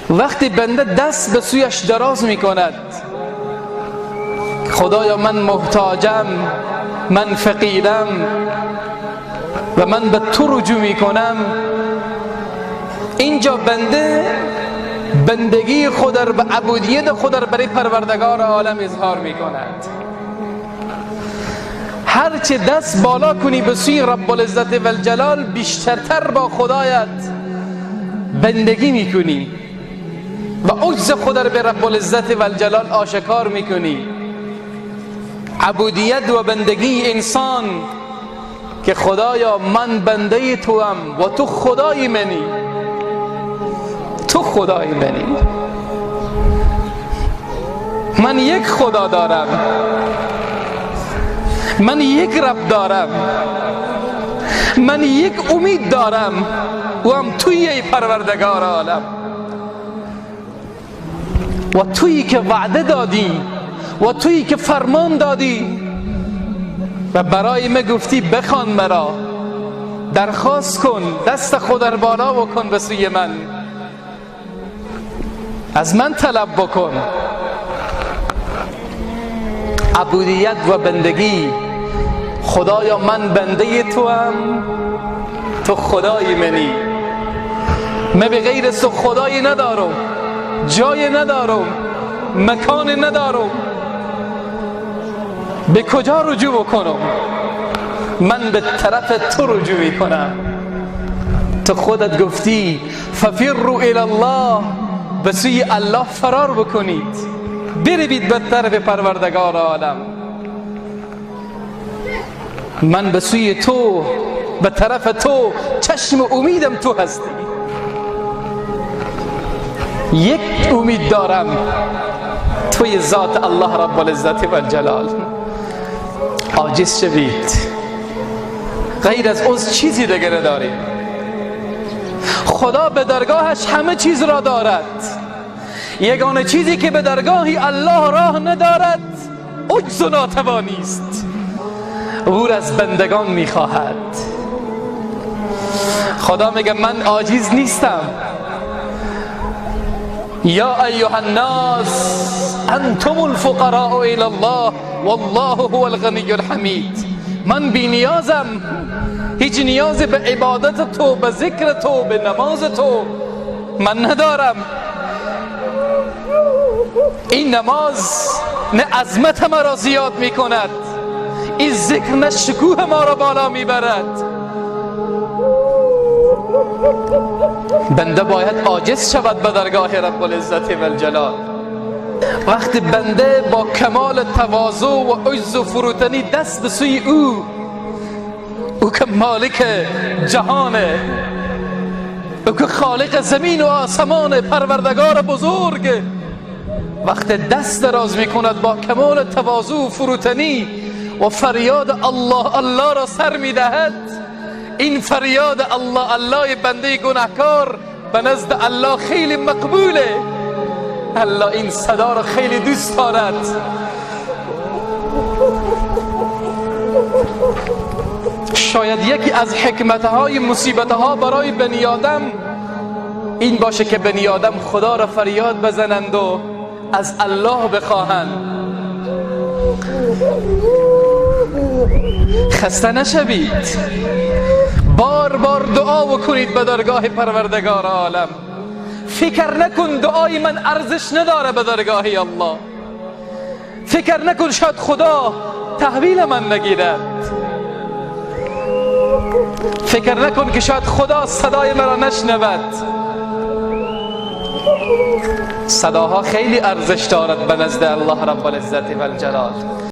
وقتی بنده دست به سویش دراز می کند، خدایا من محتاجم، من فقیرم و من به تو رجوع می کنم، اینجا بنده بندگی خود را، به عبودیت خود را برای پروردگار عالم اظهار می کند. هرچه دست بالا کنی به سوی رب العزت و الجلال، بیشترتر با خدایت بندگی می کنی و عجز خود را به رب العزت و الجلال آشکار می کنی. عبودیت و بندگی انسان که خدایا من بنده تو ام و تو خدای منی، تو خدای منی، من یک خدا دارم، من یک رب دارم، من یک امید دارم و هم توی ای پروردگار عالم، و تویی که وعده دادی و تویی که فرمان دادی و برای من گفتی بخوان مرا، درخواست کن، دست خود را بالا بکن به سوی من، از من طلب بکن. عبودیت و بندگی، خدایا من بنده تو ام، تو خدای منی، من به غیر تو خدایی ندارم، جای ندارم، مکان ندارم، به کجا رجوع کنم؟ من به طرف تو رجوع می کنم. تو خودت گفتی ففروا الی الله، به سوی الله فرار بکنید، بروید به طرف پروردگار عالم. من به سوی تو، به طرف تو، چشم امیدم تو هستی. یک امید دارم، توی ذات الله رب العزت و الجلال. عاجز شوید، غیر از اون چیزی دیگر نداریم. خدا به درگاهش همه چیز را دارد، یگانه چیزی که به درگاهی الله راه ندارد عجز و ناتوانی است، او از بندگان میخواهد. خدا میگه من عاجز نیستم. یا ایها الناس انتم الفقراء الی الله والله هو الغنی الحمید. من بی نیازم، هیچ نیازی به عبادت تو، به ذکر تو، به نماز تو من ندارم. این نماز نه عظمت ما را زیاد می کند، این ذکر نه شکوه ما را بالا می برد. بنده باید عاجز شود به درگاه رب العزت و الجلال. وقتی بنده با کمال تواضع و عجز و فروتنی دست به سوی او که مالک جهانه، او که خالق زمین و آسمان، پروردگار بزرگ، وقتی دست دراز می کند با کمال تواضع و فروتنی و فریاد الله الله را سر می دهد، این فریاد الله الله بنده گناهکار به نزد الله خیلی مقبوله. الله این صدا را خیلی دوست دارد. شاید یکی از حکمتهای مصیبتها برای بنی آدم این باشه که بنی آدم خدا را فریاد بزنند و از الله بخواهند. خسته نشوید، بار بار دعا بکنید به درگاه پروردگار عالم. فکر نکن دعای من ارزش نداره به درگاه الله. فکر نکن شاید خدا تحویل من نگیرد. فکر نکن که شاید خدا صدای مرا نشنود. صداها خیلی ارزش دارد به نزد الله رب العزت و الجلال.